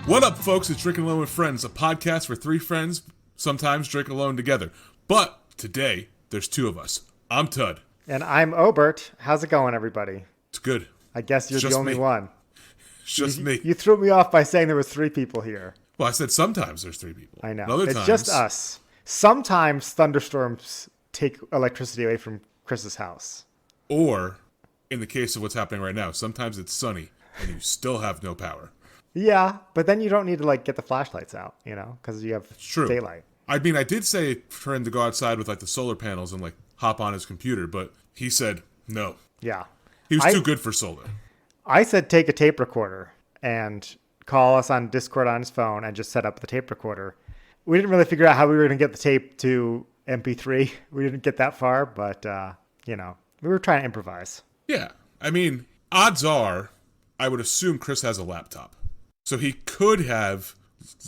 What up, folks? It's Drinking Alone with Friends, a podcast where three friends sometimes drink alone together. But today, there's two of us. I'm Tud. And I'm Obert. How's it going, everybody? It's good. I guess you're the only one. It's just me. You threw me off by saying there was three people here. Well, I said sometimes there's three people. I know. And other it's times, just us. Sometimes thunderstorms take electricity away from Chris's house. Or, in the case of what's happening right now, sometimes it's sunny and you still have no power. Yeah, but then you don't need to get the flashlights out, because you have daylight. I mean, I did say for him to go outside with the solar panels and hop on his computer, but he said no. Yeah. He was too good for solar. I said take a tape recorder and call us on Discord on his phone and just set up the tape recorder. We didn't really figure out how we were going to get the tape to MP3. We didn't get that far, but, we were trying to improvise. Yeah. I mean, odds are, I would assume Chris has a laptop. So he could have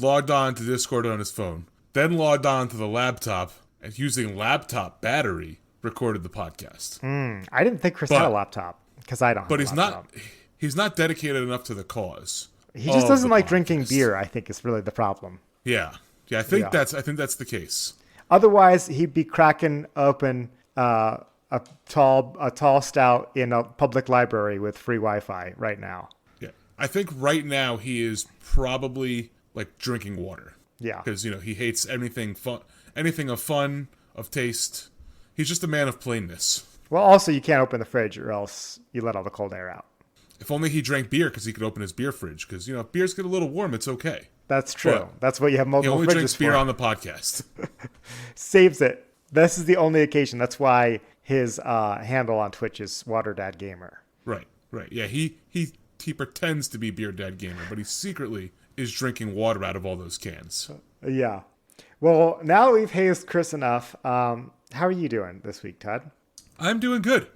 logged on to Discord on his phone, then logged on to the laptop, and using laptop battery, recorded the podcast. I didn't think Chris had a laptop, because I don't have a laptop. But he's not dedicated enough to the cause. He just doesn't like drinking beer, I think, is really the problem. Yeah. I think that's the case. Otherwise, he'd be cracking open a tall stout in a public library with free Wi-Fi right now. Yeah. I think right now he is probably drinking water. Yeah. Because, he hates anything of fun, of taste. He's just a man of plainness. Well, also, you can't open the fridge or else you let all the cold air out. If only he drank beer because he could open his beer fridge. Because, if beers get a little warm, it's okay. That's true. But that's what you have multiple fridges for. He only drinks beer on the podcast. Saves it. This is the only occasion. That's why his handle on Twitch is WaterDadGamer. Right. Yeah, he pretends to be Beer Dad Gamer, but he secretly is drinking water out of all those cans. Yeah. Well, now we've hazed Chris enough. How are you doing this week, Todd? I'm doing good.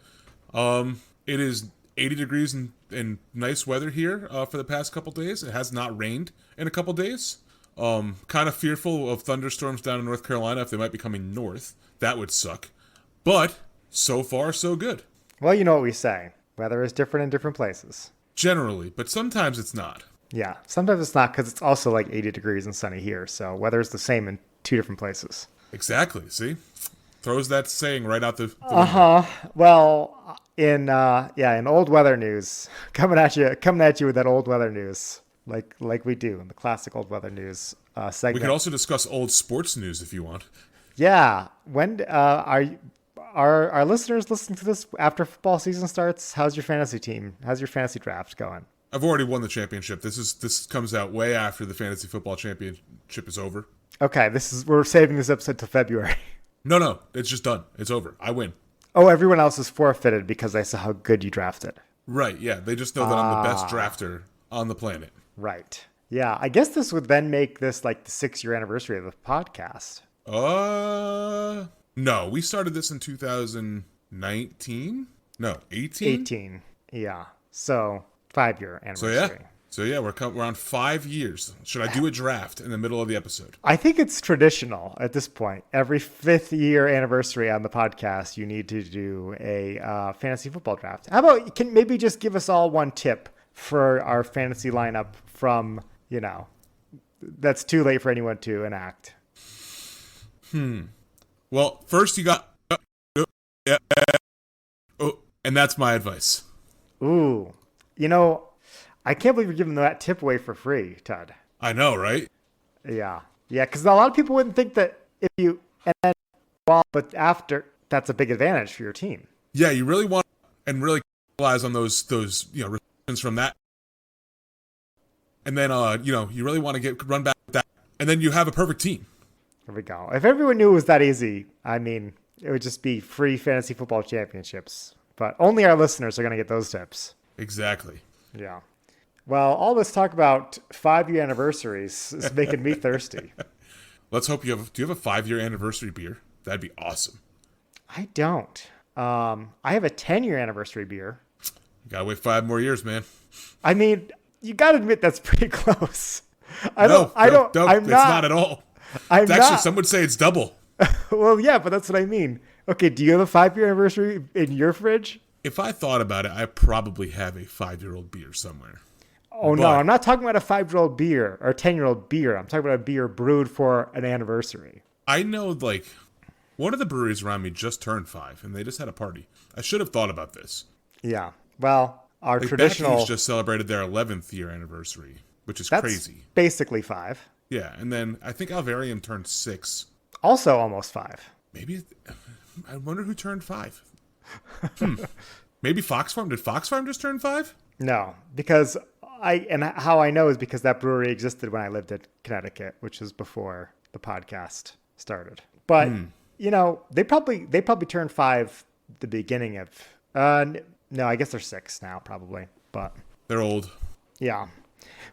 It is 80 degrees and nice weather here for the past couple days. It has not rained in a couple days. Kind of fearful of thunderstorms down in North Carolina if they might be coming north. That would suck. But so far, so good. Well, you know what we say. Weather is different in different places. Generally, but sometimes it's not. Yeah, sometimes it's not because it's also 80 degrees and sunny here. So weather is the same in two different places. Exactly. See? Throws that saying right out the window. Well, in old weather news, coming at you with that old weather news, like we do in the classic old weather news segment. We could also discuss old sports news if you want. Yeah. When are our listeners listening to this after football season starts? How's your fantasy team? How's your fantasy draft going? I've already won the championship. This comes out way after the fantasy football championship is over. Okay, we're saving this episode till February. No, it's just done. It's over. I win. Oh, everyone else is forfeited because they saw how good you drafted. Right, yeah. They just know that I'm the best drafter on the planet. Right. Yeah, I guess this would then make this the 6-year anniversary of the podcast. No, we started this in 2019? No, 18? 18, yeah. So, 5-year anniversary. So yeah, we're on 5 years. Should I do a draft in the middle of the episode? I think it's traditional at this point. Every 5th year anniversary on the podcast, you need to do a fantasy football draft. How about, you can maybe just give us all one tip for our fantasy lineup from, that's too late for anyone to enact. Well, first you got... and that's my advice. Ooh. I can't believe you're giving that tip away for free, Todd. I know, right? Yeah. Yeah, because a lot of people wouldn't think that if you... but after, that's a big advantage for your team. Yeah, you really want and really capitalize on those receptions from that. And then, you really want to run back with that. And then you have a perfect team. There we go. If everyone knew it was that easy, it would just be free fantasy football championships. But only our listeners are going to get those tips. Exactly. Yeah. Well, all this talk about 5-year anniversaries is making me thirsty. Let's hope do you have a 5-year anniversary beer? That'd be awesome. I don't. I have a 10-year anniversary beer. You gotta wait 5 more years, man. You gotta admit that's pretty close. I'm not at all. Some would say it's double. Well, yeah, but that's what I mean. Okay, do you have a 5-year anniversary in your fridge? If I thought about it, I probably have a 5-year-old beer somewhere. Oh no, I'm not talking about a 5-year-old beer or a 10-year-old beer. I'm talking about a beer brewed for an anniversary. I know, like, one of the breweries around me just turned 5, and they just had a party. I should have thought about this. Yeah. Well, our Like, traditional... Baptiste just celebrated their 11th year anniversary, which is That's crazy. basically 5. Yeah, and then I think Alvarium turned 6. Also almost 5. Maybe... I wonder who turned 5. Maybe Fox Farm? Did Fox Farm just turn 5? No, because how I know is because that brewery existed when I lived in Connecticut, which is before the podcast started. But they probably turned 5 the beginning of no, I guess they're 6 now probably, but They're old. yeah.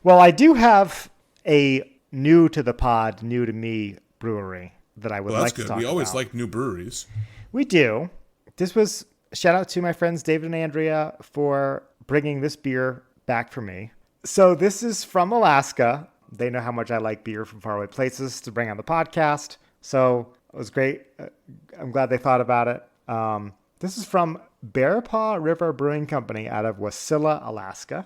Well, I do have a new to the pod, new to me brewery that I would like to talk about. We always like new breweries. We do. This was shout out to my friends David and Andrea for bringing this beer back for me. So this is from Alaska. They know how much I like beer from faraway places to bring on the podcast. So it was great. I'm glad they thought about it. This is from Bearpaw River Brewing Company out of Wasilla, Alaska.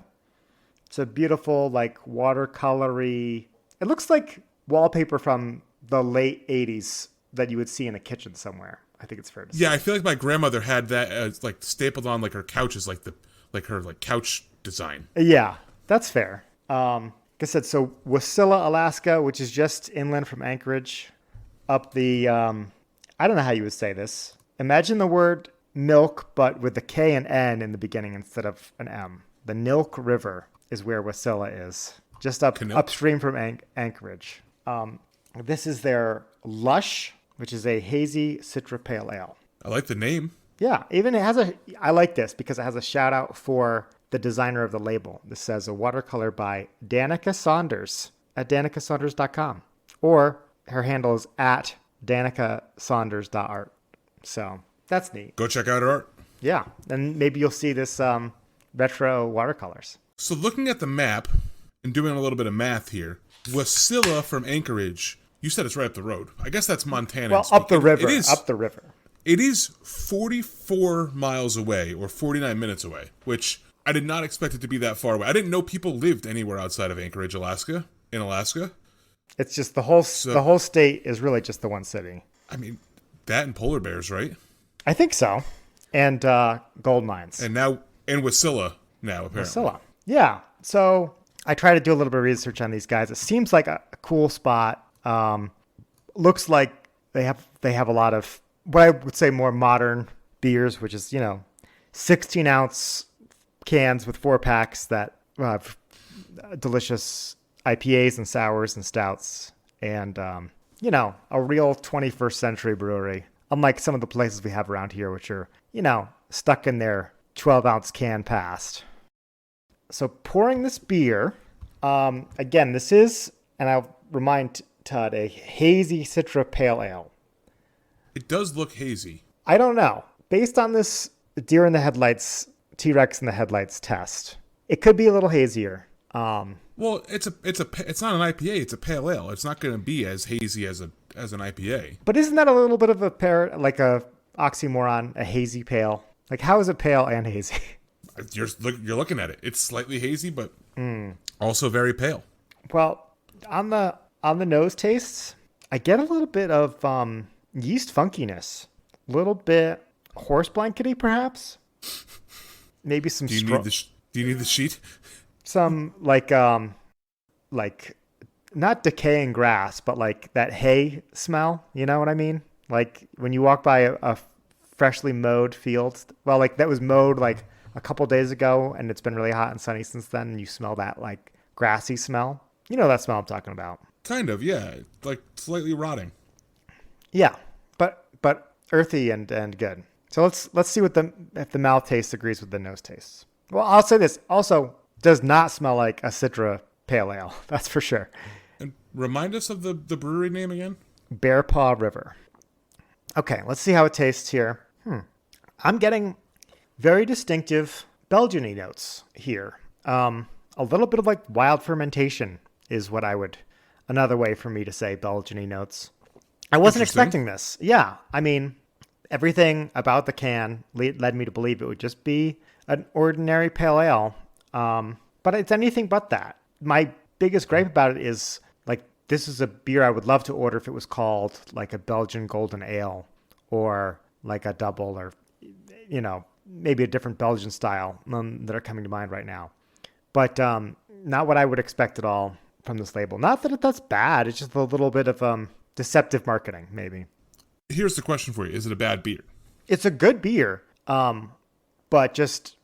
It's a beautiful, like, watercolory. It looks like wallpaper from the late 80s that you would see in a kitchen somewhere. I think it's fair to say. Yeah, I feel like my grandmother had that like stapled on like her couches, like her couch design. Yeah, that's fair. Like I said, so Wasilla, Alaska, which is just inland from Anchorage, up the I don't know how you would say this. Imagine the word milk, but with a K and N in the beginning instead of an M. The Nilk River is where Wasilla is, just upstream from Anchorage. This is their Lush, which is a hazy Citra Pale Ale. I like the name. Yeah, I like this because it has a shout out for the designer of the label. This says a watercolor by Danica Saunders at danicasaunders.com. Or her handle is at danicasaunders.art. So that's neat. Go check out her art. Yeah, and maybe you'll see this retro watercolors. So looking at the map and doing a little bit of math here, Wasilla from Anchorage, you said it's right up the road. I guess that's Montana. Well, up the river. Up the river. It is 44 miles away or 49 minutes away, which I did not expect it to be that far away. I didn't know people lived anywhere outside of Anchorage, Alaska. In Alaska. It's just the whole state is really just the one city. I mean, that and polar bears, right? I think so. And gold mines. And Wasilla now, apparently. Wasilla. Yeah. So I try to do a little bit of research on these guys. It seems like a cool spot. Looks like they have a lot of what I would say more modern beers, which is, 16 ounce cans with 4 packs that have delicious IPAs and sours and stouts. And, a real 21st century brewery. Unlike some of the places we have around here, which are, stuck in their 12 ounce can past. So pouring this beer, again, this is, and I'll remind Todd, a hazy Citra Pale Ale. It does look hazy. I don't know. Based on this deer in the headlights, T-Rex in the headlights test, it could be a little hazier. Well, it's not an IPA. It's a pale ale. It's not going to be as hazy as an IPA. But isn't that a little bit of a oxymoron? A hazy pale. Like, how is it pale and hazy? You're looking at it. It's slightly hazy, but also very pale. Well, on the nose tastes, I get a little bit of yeast funkiness, a little bit horse blankety, perhaps. Maybe some. Do you need the sheet? Some like not decaying grass, but like that hay smell. You know what I mean? Like when you walk by a freshly mowed field. Well, like that was mowed like a couple days ago, and it's been really hot and sunny since then. And you smell that like grassy smell. You know that smell I'm talking about. Kind of, yeah. Like slightly rotting. Yeah, but earthy and good. So let's see if the mouth taste agrees with the nose tastes. Well, I'll say this also does not smell like a Citra Pale Ale. That's for sure. And remind us of the brewery name again. Bearpaw River. Okay, let's see how it tastes here. I'm getting very distinctive Belgian-y notes here. A little bit of like wild fermentation is what another way for me to say Belgian-y notes. I wasn't expecting this. Yeah, I mean, everything about the can led me to believe it would just be an ordinary pale ale. but it's anything but that. My biggest gripe about it is like this is a beer I would love to order if it was called like a Belgian Golden Ale or like a double or maybe a different Belgian style that are coming to mind right now. But not what I would expect at all from this label. Not that that's bad. It's just a little bit of deceptive marketing, maybe. Here's the question for you. Is it a bad beer? It's a good beer, but just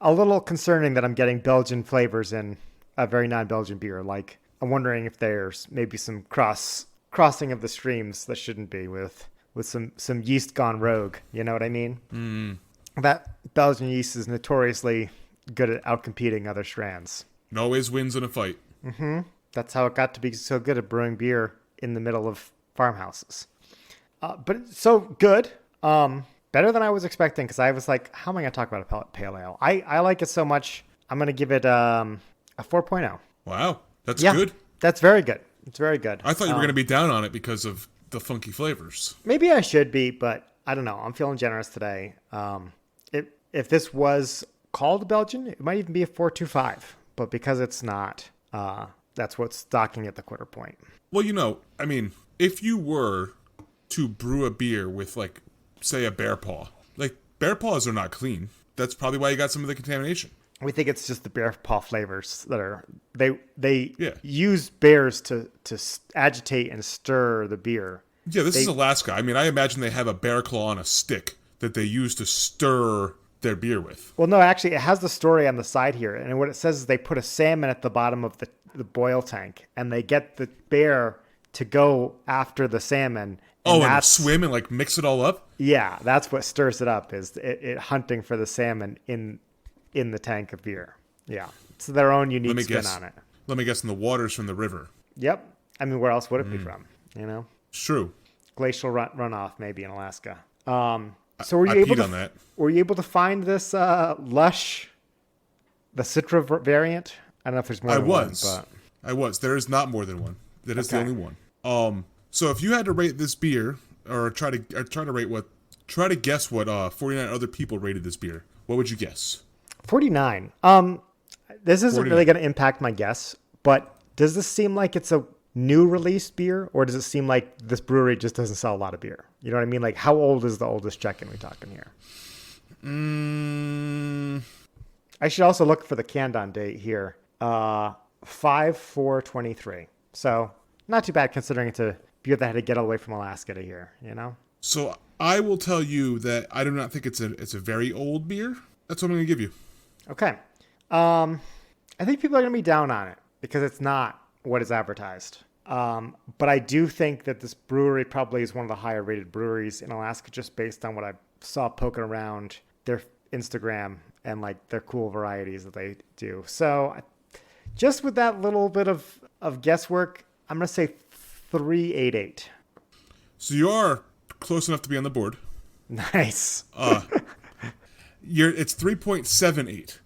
a little concerning that I'm getting Belgian flavors in a very non-Belgian beer. Like, I'm wondering if there's maybe some crossing of the streams that shouldn't be with some yeast gone rogue. You know what I mean? Mm. That Belgian yeast is notoriously good at outcompeting other strands. It always wins in a fight. Mm-hmm. That's how it got to be so good at brewing beer in the middle of farmhouses. But it's so good. Better than I was expecting, because I was like, how am I going to talk about a pale ale? I like it so much. I'm going to give it a 4.0. Wow. That's good. That's very good. It's very good. I thought you were going to be down on it because of the funky flavors. Maybe I should be, but I don't know. I'm feeling generous today. If this was called Belgian, it might even be a 4.25. But because it's not, that's what's stocking at the quarter point. Well, I mean, if you were to brew a beer with, like, say a bear paw, like, bear paws are not clean. That's probably why you got some of the contamination. We think it's just the bear paw flavors that are they use bears to agitate and stir the beer. Yeah, this is Alaska. I mean, I imagine they have a bear claw on a stick that they use to stir their beer with. Well, no, actually, it has the story on the side here, and what it says is they put a salmon at the bottom of the boil tank, and they get the bear to go after the salmon. And swim and like mix it all up? Yeah, that's what stirs it up, is it hunting for the salmon in the tank of beer. Yeah, it's their own unique spin on it. Let me guess, in the waters from the river. Yep. I mean, where else would it be from? It's true. Glacial runoff, maybe in Alaska. So were you able to find this Lush, the Citra variant? I don't know if there's more than one. I was. There is not more than one. That is the only one. So if you had to rate this beer, or try to guess what 49 other people rated this beer, what would you guess? 49. This isn't 49. Really going to impact my guess, but does this seem like it's a new release beer, or does it seem like this brewery just doesn't sell a lot of beer? You know what I mean? Like, how old is the oldest check-in we talking here? I should also look for the canned-on date here. 5/4/23. So not too bad considering it's a beer that had to get all the way from Alaska to here. So I will tell you that I do not think it's a very old beer. That's what I'm going to give you. Okay. I think people are going to be down on it because it's not what is advertised. But I do think that this brewery probably is one of the higher rated breweries in Alaska, just based on what I saw poking around their Instagram and like their cool varieties that they do. So just with that little bit of guesswork, I'm going to say 3.88. So you are close enough to be on the board. Nice. It's 3.78.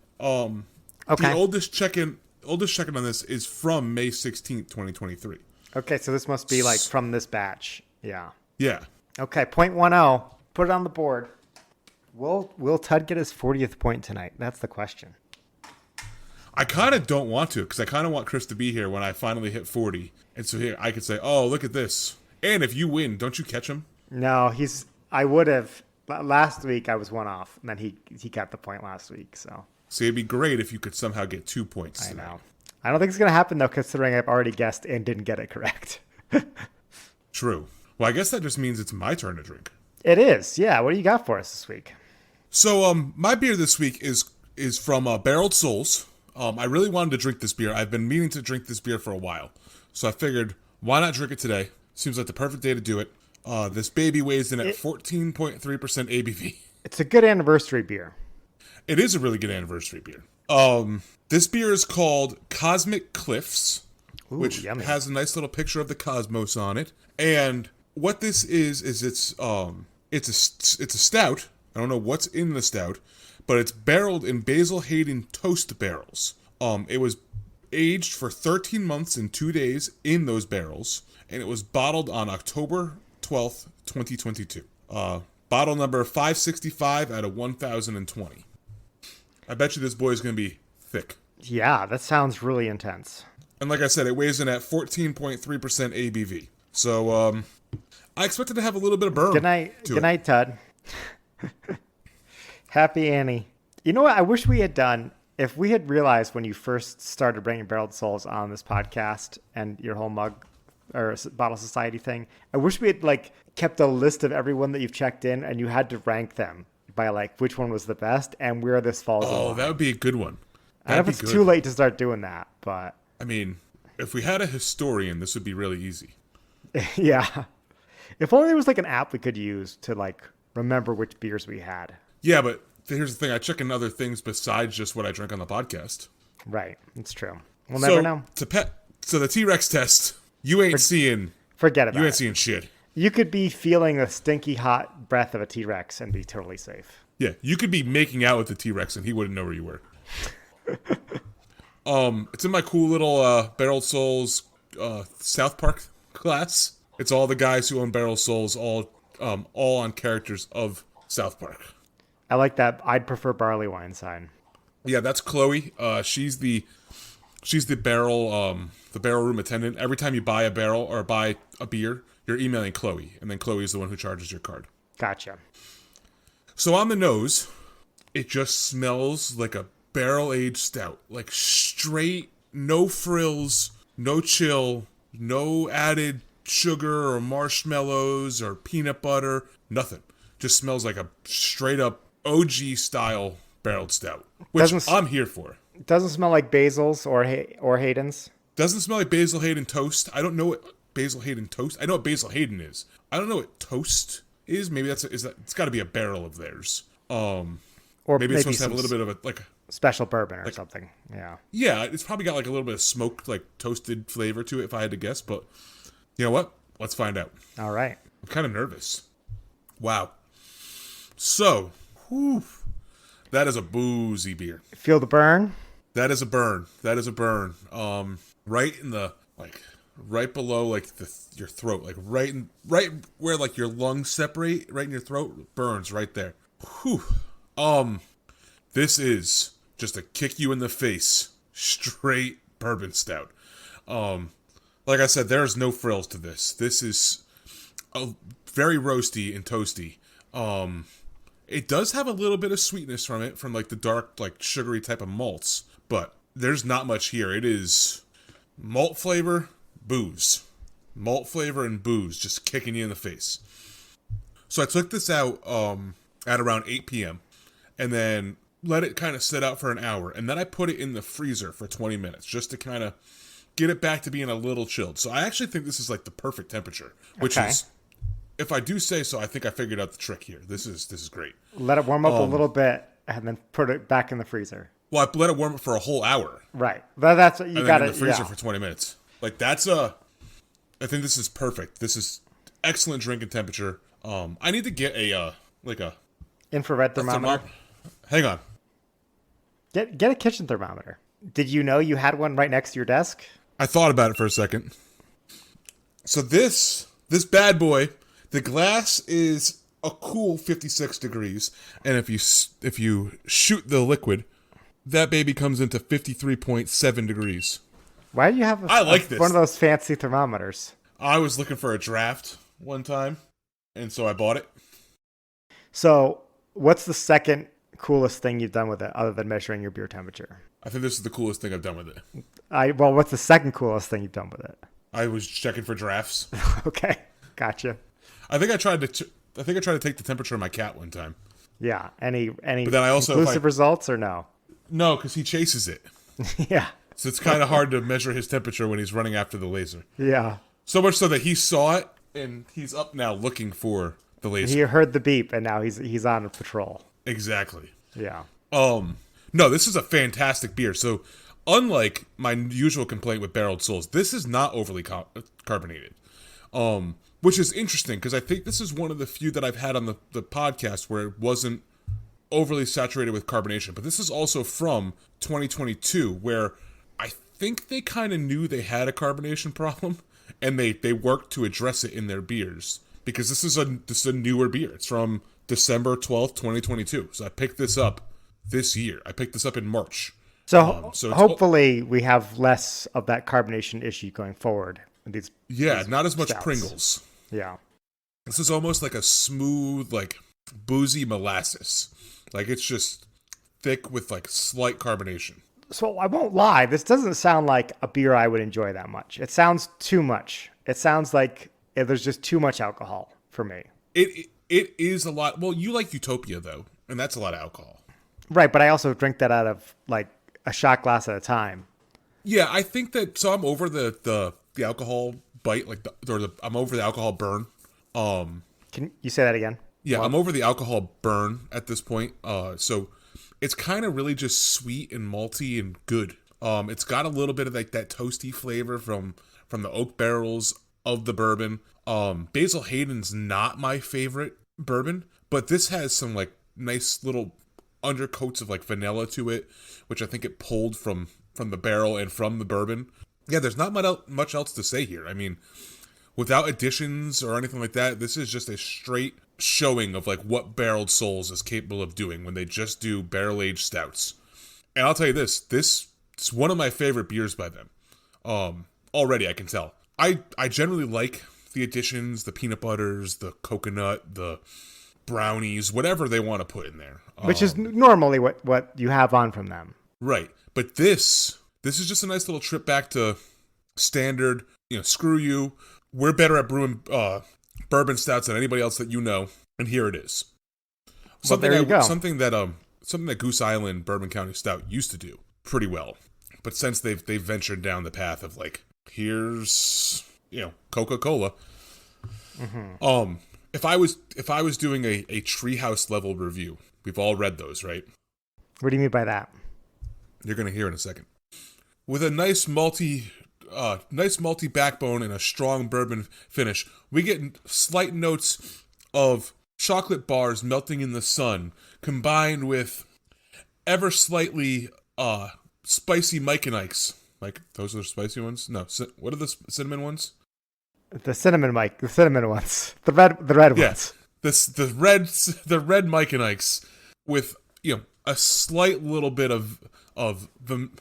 Okay. The oldest check-in on this is from May 16th, 2023. Okay, so this must be like from this batch. Yeah. Yeah. Okay, 0.10. Put it on the board. Will Tud get his 40th point tonight? That's the question. I kind of don't want to, because I kind of want Chris to be here when I finally hit 40. And so here I could say, oh, look at this. And if you win, don't you catch him? No, I would have. Last week I was one off, and then he got the point last week. So it'd be great if you could somehow get 2 points tonight. I know. I don't think it's going to happen, though, considering I've already guessed and didn't get it correct. True. Well, I guess that just means it's my turn to drink. It is. Yeah. What do you got for us this week? So my beer this week is from Barreled Souls. I really wanted to drink this beer. I've been meaning to drink this beer for a while. So I figured, why not drink it today? Seems like the perfect day to do it. This baby weighs in at 14.3% ABV. It's a good anniversary beer. It is a really good anniversary beer. This beer is called Cosmic Cliffs, which yummy. Has a nice little picture of the cosmos on it. And what this is it's a stout. I don't know what's in the stout, but it's barreled in Basil Hayden toast barrels. It was aged for 13 months and 2 days in those barrels, and it was bottled on October 12th, 2022. Bottle number 565 out of 1020. I bet you this boy is going to be thick. Yeah, that sounds really intense. And like I said, it weighs in at 14.3% ABV. So I expected to have a little bit of Good burn night. to Good it. night, Todd. Happy Annie. You know what? I wish we had done, if we had realized when you first started bringing Barreled Souls on this podcast and your whole mug or bottle society thing, I wish we had like kept a list of everyone that you've checked in and you had to rank them by like which one was the best and where this falls in Oh, line. that would be a good one. I don't know if it's too late to start doing that, but I mean, if we had a historian, this would be really easy. yeah. If only there was like an app we could use to like remember which beers we had. Yeah, but here's the thing. I check in other things besides just what I drink on the podcast. Right. It's true. We'll never know. So the T-Rex test, you ain't seeing Forget about you ain't it. seeing shit. You could be feeling the stinky hot breath of a T-Rex and be totally safe. Yeah, you could be making out with the T-Rex and he wouldn't know where you were. It's in my cool little Barrel Souls South Park class. It's all the guys who own Barrel Souls, all on characters of South Park. I like that. I'd prefer barley wine sign. Yeah, that's Chloe. She's the barrel room attendant. Every time you buy a barrel or buy a beer, you're emailing Chloe, and then Chloe is the one who charges your card. Gotcha. So on the nose, it just smells like a barrel-aged stout. Like straight, no frills, no chill, no added sugar or marshmallows or peanut butter, nothing. Just smells like a straight-up OG-style barreled stout, which I'm here for. Doesn't smell like Basil's or Hayden's. Doesn't smell like Basil Hayden toast. I don't know what Basil Hayden toast. I know what Basil Hayden is. I don't know what toast is. Maybe it's got to be a barrel of theirs. Or maybe it's supposed to have a little bit of a special bourbon or something. Yeah. Yeah, it's probably got like a little bit of smoked, like toasted flavor to it if I had to guess. But you know what? Let's find out. All right. I'm kind of nervous. Wow. So, that is a boozy beer. Feel the burn? That is a burn. That is a burn. Right in the right below like your throat, like right where like your lungs separate, right in your throat, burns right there. Whew. This is just a kick you in the face, straight bourbon stout. Like I said, there's no frills to this. This is very roasty and toasty. It does have a little bit of sweetness from it, from like the dark, like sugary type of malts, but there's not much here. It is malt flavor, booze. Malt flavor and booze just kicking you in the face. So I took this out at around 8 p.m. and then let it kind of sit out for an hour. And then I put it in the freezer for 20 minutes just to kind of get it back to being a little chilled. So I actually think this is like the perfect temperature, which is, if I do say so, I think I figured out the trick here. This is great. Let it warm up a little bit and then put it back in the freezer. Well, I let it warm up for a whole hour. Right. But that's what you got in the freezer for 20 minutes. Like I think this is perfect. This is excellent drinking temperature. I need to get a infrared thermometer. Hang on. Get a kitchen thermometer. Did you know you had one right next to your desk? I thought about it for a second. So this bad boy, the glass is a cool 56 degrees, and if you shoot the liquid, that baby comes into 53.7 degrees. Why do you have this. One of those fancy thermometers? I was looking for a draft one time, and so I bought it. So, what's the second coolest thing you've done with it other than measuring your beer temperature? I think this is the coolest thing I've done with it. What's the second coolest thing you've done with it? I was checking for drafts. Okay, gotcha. I think I tried to take the temperature of my cat one time. Yeah. Any but then I also, conclusive results or no? No, because he chases it. Yeah. So it's kind of hard to measure his temperature when he's running after the laser. Yeah. So much so that he saw it, and he's up now looking for the laser. He heard the beep, and now he's on patrol. Exactly. Yeah. No, this is a fantastic beer. So, unlike my usual complaint with Barreled Souls, this is not overly carbonated. Which is interesting, because I think this is one of the few that I've had on the podcast where it wasn't overly saturated with carbonation. But this is also from 2022, where I think they kind of knew they had a carbonation problem, and they worked to address it in their beers. Because this is a newer beer. It's from December 12th, 2022. So I picked this up this year. I picked this up in March. So it's, hopefully we have less of that carbonation issue going forward. Yeah, not as much stouts. Pringles. Yeah. This is almost like a smooth, like boozy molasses. Like it's just thick with like slight carbonation. So I won't lie, this doesn't sound like a beer I would enjoy that much. It sounds too much. It sounds like there's just too much alcohol for me. It is a lot. Well, you like Utopia though, and that's a lot of alcohol. Right, but I also drink that out of like a shot glass at a time. Yeah, I think that. So I'm over the alcohol bite, like I'm over the alcohol burn. Can you say that again? Yeah, I'm over the alcohol burn at this point. So it's kind of really just sweet and malty and good. It's got a little bit of like that toasty flavor from the oak barrels of the bourbon. Basil Hayden's not my favorite bourbon, but this has some like nice little undercoats of like vanilla to it, which I think it pulled from the barrel and from the bourbon. Yeah, there's not much else to say here. I mean, without additions or anything like that, this is just a straight showing of like what Barreled Souls is capable of doing when they just do barrel-aged stouts. And I'll tell you this is one of my favorite beers by them. Already I can tell. I generally like the additions, the peanut butters, the coconut, the brownies, whatever they want to put in there. Which is normally what you have on from them. Right. But this is just a nice little trip back to standard, screw you. We're better at brewing bourbon stouts than anybody else that you know, and here it is. There you go. Something that Goose Island Bourbon County Stout used to do pretty well. But since they've ventured down the path of like, here's Coca-Cola. Mm-hmm. If I was doing a treehouse level review, we've all read those, right? What do you mean by that? You're gonna hear in a second. With a nice malty backbone and a strong bourbon finish, we get slight notes of chocolate bars melting in the sun, combined with ever slightly spicy Mike and Ike's. Like, those are the spicy ones? No, what are the cinnamon ones? The cinnamon ones, the red ones. The red Mike and Ike's with a slight little bit of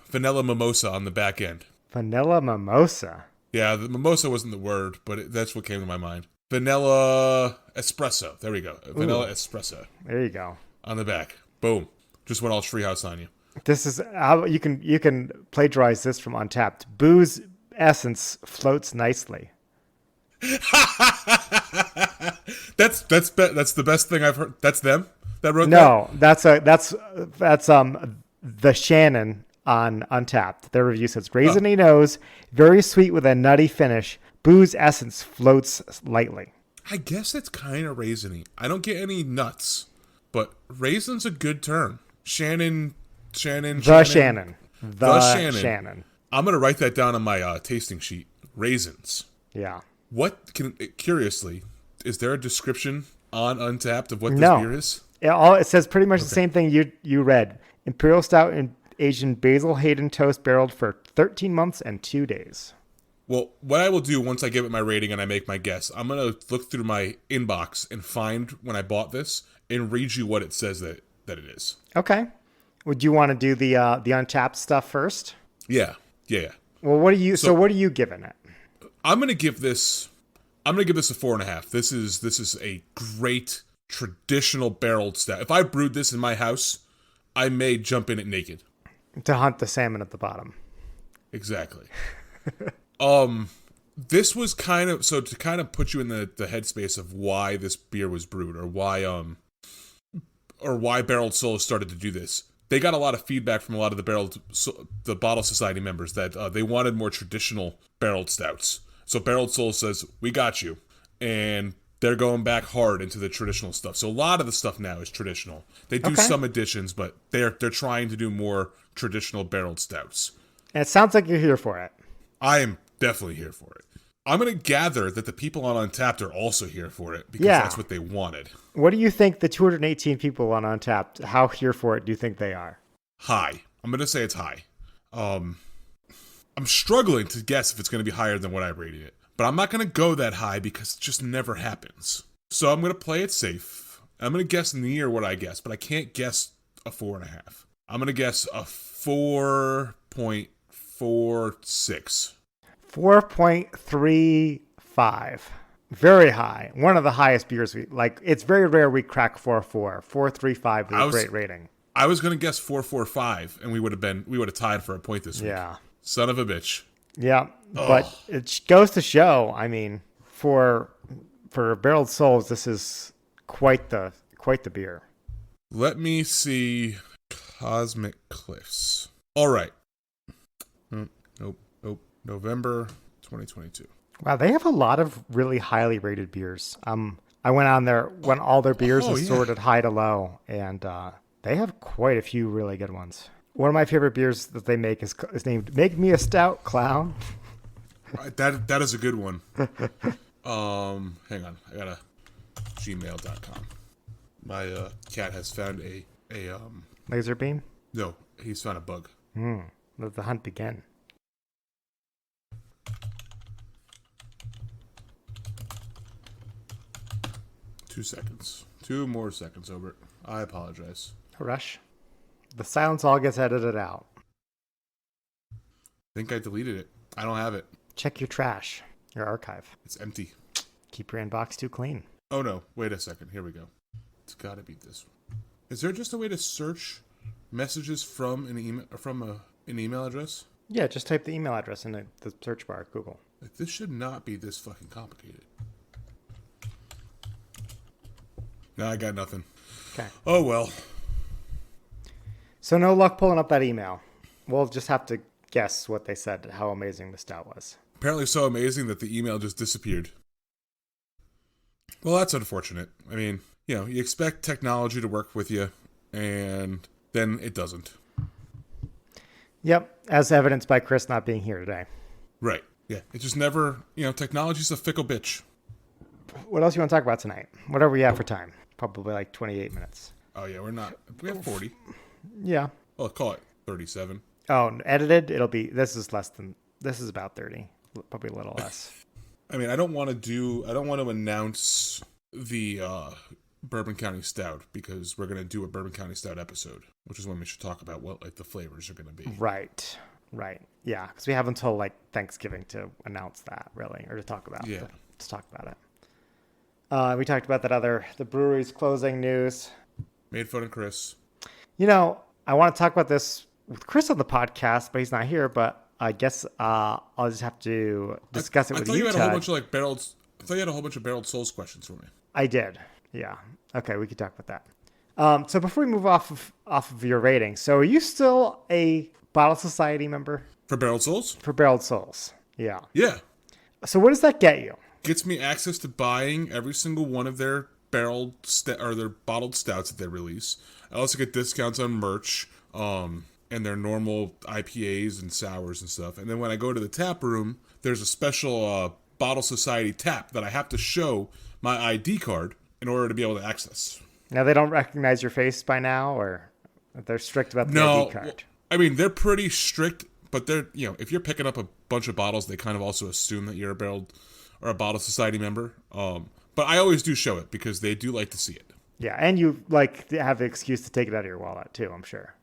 vanilla mimosa on the back end. Vanilla mimosa. Yeah, the mimosa wasn't the word, but that's what came to my mind. Vanilla espresso. There we go. Vanilla espresso. There you go. On the back. Boom. Just went all treehouse on you. This is how you can plagiarize this from Untapped. Booze essence floats nicely. That's the best thing I've heard. That's them that wrote that? No, that's the Shannon on Untapped. Their review says raisiny nose, very sweet with a nutty finish. Booze essence floats lightly. I guess it's kind of raisiny. I don't get any nuts, but raisin's a good term. Shannon. The Shannon. I'm gonna write that down on my tasting sheet. Raisins. Yeah. Curiously, is there a description on Untapped of what this beer is? It says pretty much the same thing you read. Imperial Stout and aged in Basil Hayden toast barreled for 13 months and 2 days. Well, what I will do once I give it my rating and I make my guess, I'm going to look through my inbox and find when I bought this and read you what it says that it is. Okay. Would you want to do the Untapped stuff first? Yeah. Well, what are you giving it? I'm gonna give this a 4.5. This is a great traditional barreled stout. If I brewed this in my house, I may jump in it naked to hunt the salmon at the bottom. Exactly. This was to kind of put you in the headspace of why this beer was brewed, or why Barreled Souls started to do this. They got a lot of feedback from a lot of the Bottle Society members that they wanted more traditional barreled stouts. So Barreled Soul says, we got you. And they're going back hard into the traditional stuff. So a lot of the stuff now is traditional. They do some additions, but they're trying to do more traditional barreled stouts. And it sounds like you're here for it. I am definitely here for it. I'm going to gather that the people on Untapped are also here for it because that's what they wanted. What do you think the 218 people on Untapped, how here for it do you think they are? High. I'm going to say it's high. I'm struggling to guess if it's going to be higher than what I rated it. But I'm not going to go that high because it just never happens. So I'm going to play it safe. I'm going to guess near what I guess, but I can't guess a 4.5. I'm going to guess a 4.46. 4.35. Very high. One of the highest beers we like. It's very rare we crack 4.4. 4.35 is a great rating. I was gonna guess 4.45, and we would have tied for a point this week. Yeah. Son of a bitch. Yeah, but it goes to show. I mean, for Barreled Souls, this is quite the beer. Let me see. Cosmic Cliffs. All right. Nope. November 2022. Wow, they have a lot of really highly rated beers. I went on there when all their beers are sorted high to low, and they have quite a few really good ones. One of my favorite beers that they make is named "Make Me a Stout, Clown." That is a good one. Hang on, I got a gmail.com. My cat has found a laser beam. No, he's found a bug. Let the hunt begin. Two more seconds, Obert. I apologize. No rush. The silence all gets edited out. I think I deleted it. I don't have it. Check your trash, your archive. It's empty. Keep your inbox too clean. Oh no, wait a second. Here we go. It's gotta be this one. Is there just a way to search messages from an email address? Yeah, just type the email address in the search bar at Google. Like, this should not be this fucking complicated. No, I got nothing. Okay. Oh well. So no luck pulling up that email. We'll just have to guess what they said, how amazing the stout was. Apparently so amazing that the email just disappeared. Well, that's unfortunate. I mean, you expect technology to work with you, and then it doesn't. Yep, as evidenced by Chris not being here today. Right. Yeah. It just never, technology's a fickle bitch. What else you want to talk about tonight? Whatever we have for time. Probably like 28 minutes. Oh, yeah, we have 40. Yeah. Well, call it 37. Oh, edited? This is about 30. Probably a little less. I mean, I don't want to announce the Bourbon County Stout because we're going to do a Bourbon County Stout episode, which is when we should talk about what like the flavors are going to be. Right. Yeah, because we have until like Thanksgiving to announce that, really, or to talk about it. Let's talk about it. We talked about the brewery's closing news. Made fun of Chris. I want to talk about this with Chris on the podcast, but he's not here. But I guess I'll just have to discuss it with you. I thought you had a whole bunch of barreled. I thought you had a whole bunch of Barreled Souls questions for me. I did. Yeah. Okay, we could talk about that. So before we move off of your rating, so are you still a Bottle Society member? For Barreled Souls? For Barreled Souls. Yeah. Yeah. So what does that get you? Gets me access to buying every single one of their their bottled stouts that they release. I also get discounts on merch, and their normal IPAs and sours and stuff. And then when I go to the tap room, there's a special Bottle Society tap that I have to show my ID card in order to be able to access. Now they don't recognize your face by now, or they're strict about the ID card? I mean, they're pretty strict, but they're if you're picking up a bunch of bottles, they kind of also assume that you're a Barreled or a Bottle Society member. But I always do show it because they do like to see it. Yeah, and you like to have the excuse to take it out of your wallet too, I'm sure.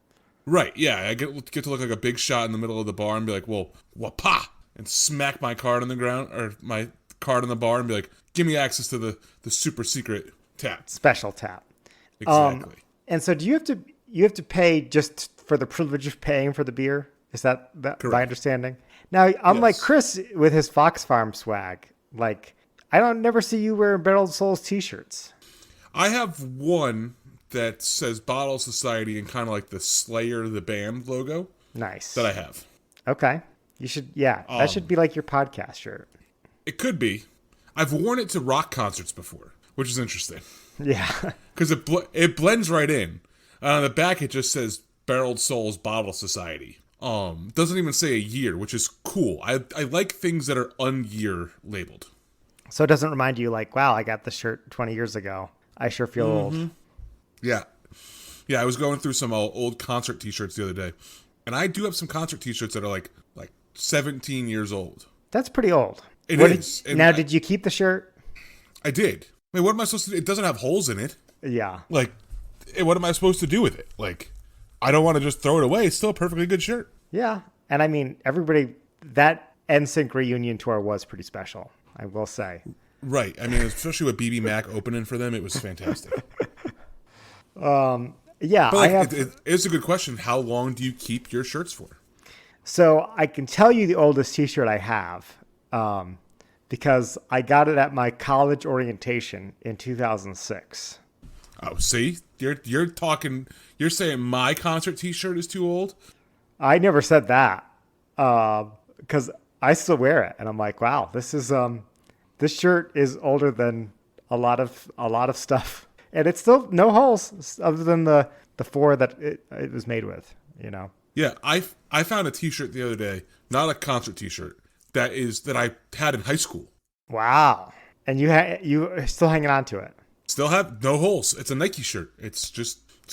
Right, yeah. I get to look like a big shot in the middle of the bar and be like, well, wha-pa! And smack my card on the ground, or my card on the bar and be like, give me access to the super secret tap. Special tap. Exactly. And so do you have to pay just for the privilege of paying for the beer? Is that my understanding? Now, unlike Chris with his Fox Farm swag, like I don't never see you wearing Barreled Souls t-shirts. I have one that says Bottle Society and kind of like the Slayer the band logo. Nice. That I have. Okay. You should, that should be like your podcast shirt. It could be. I've worn it to rock concerts before, which is interesting. Yeah. Because it blends right in. On the back, it just says Barreled Souls Bottle Society. Doesn't even say a year, which is cool. I like things that are un-year labeled. So it doesn't remind you like, wow, I got this shirt 20 years ago. I sure feel old. Yeah. Yeah, I was going through some old concert t-shirts the other day. And I do have some concert t-shirts that are like 17 years old. That's pretty old. It is. Did you keep the shirt? I did. I mean, what am I supposed to do? It doesn't have holes in it. Yeah. Like, what am I supposed to do with it? Like, I don't want to just throw it away. It's still a perfectly good shirt. Yeah. And I mean, everybody, that NSYNC reunion tour was pretty special, I will say. Right. I mean, especially with BB Mac opening for them, it was fantastic. Yeah, But like, I have. it's a good question. How long do you keep your shirts for? So I can tell you the oldest T-shirt I have, because I got it at my college orientation in 2006. Oh, see, you're talking. You're saying my concert T-shirt is too old. I never said that, because I still wear it, and I'm like, wow, this shirt is older than a lot of stuff, and it's still no holes other than the four that it was made with. Yeah, I found a T-shirt the other day, not a concert T-shirt that I had in high school. Wow, and you are still hanging on to it. Still have no holes. It's a Nike shirt. It's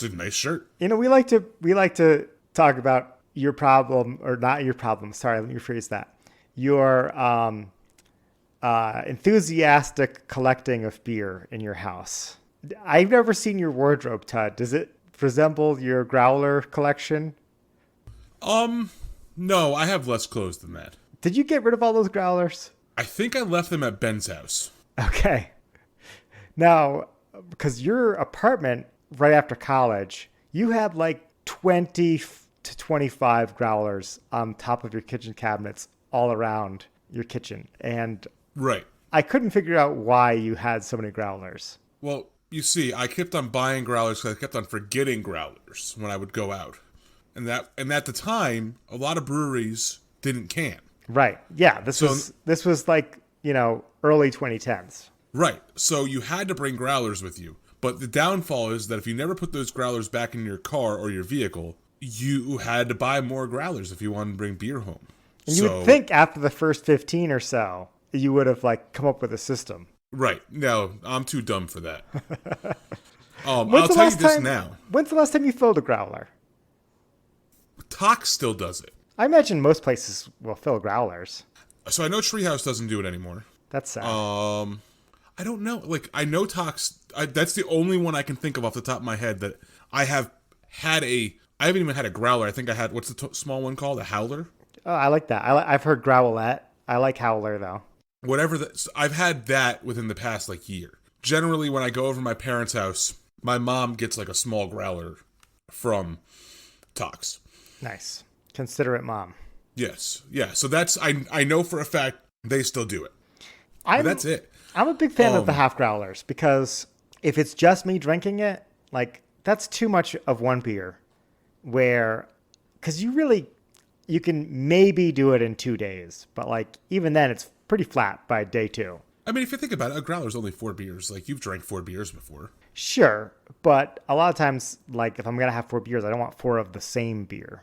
a nice shirt. We like to talk about your problem, or not your problem. Sorry, let me rephrase that. Your enthusiastic collecting of beer in your house. I've never seen your wardrobe, Todd. Does it resemble your growler collection? No, I have less clothes than that. Did you get rid of all those growlers? I think I left them at Ben's house. Okay. Now, because your apartment right after college, you had like 20 to 25 growlers on top of your kitchen cabinets all around your kitchen. And Right. I couldn't figure out why you had so many growlers. Well, you see, I kept on buying growlers because I kept on forgetting growlers when I would go out. And at the time, a lot of breweries didn't can. Right. Yeah. This was like, early 2010s. Right. So you had to bring growlers with you. But the downfall is that if you never put those growlers back in your car or your vehicle, you had to buy more growlers if you wanted to bring beer home. And you would think after the first 15 or so, you would have come up with a system. Right. No, I'm too dumb for that. I'll tell you this now. When's the last time you filled a growler? Tox still does it. I imagine most places will fill growlers. So I know Treehouse doesn't do it anymore. That's sad. I don't know. I know Tox. That's the only one I can think of off the top of my head that I have had I haven't even had a growler. I think I had, what's the small one called? A howler? Oh, I like that. I've heard growlette. I like howler, though. Whatever. I've had that within the past, year. Generally, when I go over to my parents' house, my mom gets, a small growler from Tox. Nice. Considerate mom. Yes. Yeah. So that's, I know for a fact they still do it. But that's it. I'm a big fan of the half growlers because if it's just me drinking it, that's too much of one beer. Because you can maybe do it in 2 days, but even then it's pretty flat by day 2. I mean, if you think about it, a growler's only 4 beers. You've drank 4 beers before. Sure, but a lot of times, if I'm going to have 4 beers, I don't want 4 of the same beer,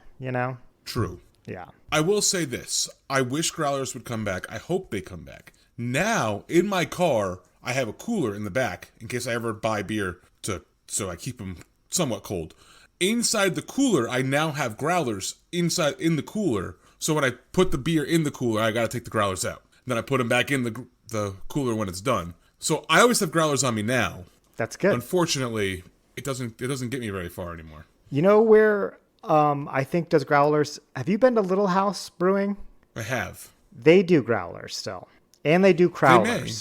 True. Yeah. I will say this. I wish growlers would come back. I hope they come back. Now, in my car, I have a cooler in the back in case I ever buy beer so I keep them somewhat cold. Inside the cooler, I now have growlers in the cooler. So when I put the beer in the cooler, I got to take the growlers out. Then I put them back in the cooler when it's done. So I always have growlers on me now. That's good. Unfortunately, it doesn't get me very far anymore. You know where I think does growlers? Have you been to Little House Brewing? I have. They do growlers still. And they do crowlers. They may,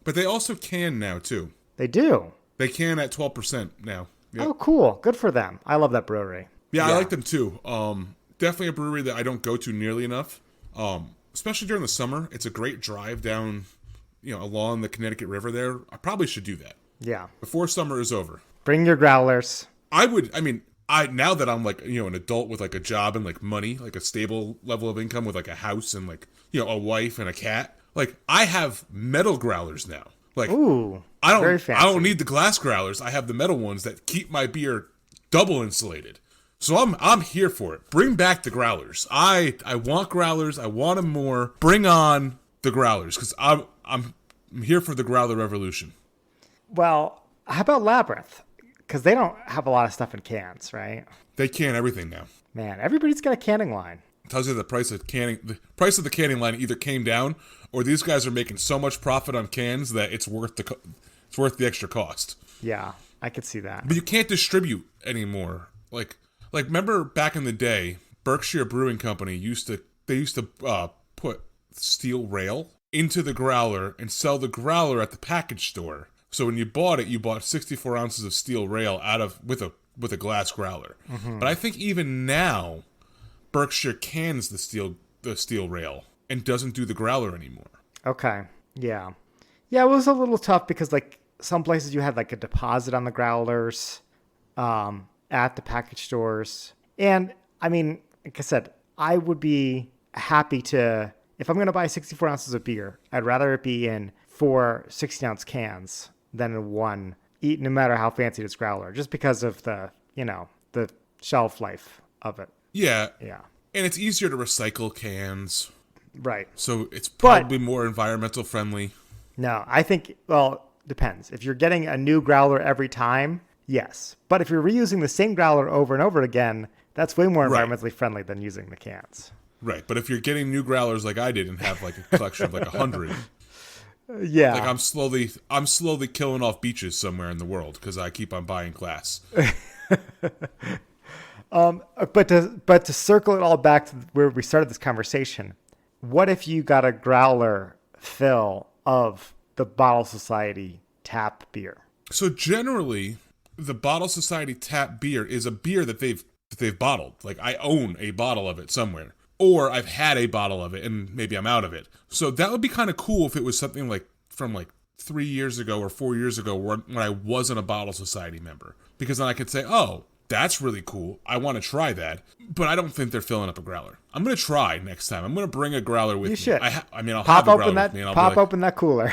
but they also can now, too. They do? They can at 12% now. Yep. Oh, cool. Good for them. I love that brewery. Yeah, I like them, too. Definitely a brewery that I don't go to nearly enough. Especially during the summer. It's a great drive down, along the Connecticut River there. I probably should do that. Yeah. Before summer is over. Bring your growlers. Now that I'm an adult with a job and money, a stable level of income with a house and a wife and a cat, I have metal growlers now. Ooh, very fancy. I don't need the glass growlers. I have the metal ones that keep my beer double insulated. So I'm here for it. Bring back the growlers. I want growlers. I want them more. Bring on the growlers because I'm here for the growler revolution. Well, how about Labyrinth? Because they don't have a lot of stuff in cans, right? They can everything now. Man, everybody's got a canning line. Tells you the price of the canning line either came down or these guys are making so much profit on cans that it's worth the extra cost. Yeah, I could see that. But you can't distribute anymore. Like, remember back in the day, Berkshire Brewing Company used to put steel rail into the growler and sell the growler at the package store. So when you bought 64 ounces of steel rail with a glass growler. Mm-hmm. But I think even now, Berkshire cans the steel rail and doesn't do the growler anymore. Okay. Yeah. Yeah, it was a little tough because like some places you had like a deposit on the growlers at the package stores. And I mean, like I said, I would be happy to, if I'm going to buy 64 ounces of beer, I'd rather it be in 4 16-ounce cans than in one, no matter how fancy this growler, just because of the shelf life of it. Yeah. Yeah. And it's easier to recycle cans. Right. So it's probably more environmental friendly. No, I think, well, depends. If you're getting a new growler every time, yes. But if you're reusing the same growler over and over again, that's way more environmentally friendly than using the cans. Right. But if you're getting new growlers like I did and have like a collection of like 100, yeah. like I'm slowly killing off beaches somewhere in the world because I keep on buying glass. But to circle it all back to where we started this conversation, what if you got a growler fill of the Bottle Society tap beer? So generally, the Bottle Society tap beer is a beer that they've bottled. Like I own a bottle of it somewhere, or I've had a bottle of it and maybe I'm out of it. So that would be kind of cool if it was something like from like 3 years ago or 4 years ago when I wasn't a Bottle Society member, because then I could say, oh, that's really cool. I want to try that. But I don't think they're filling up a growler. I'm going to try next time. I'm going to bring a growler with me. You should. I'll pop have a open growler that, with me. And I'll pop be like, open that cooler.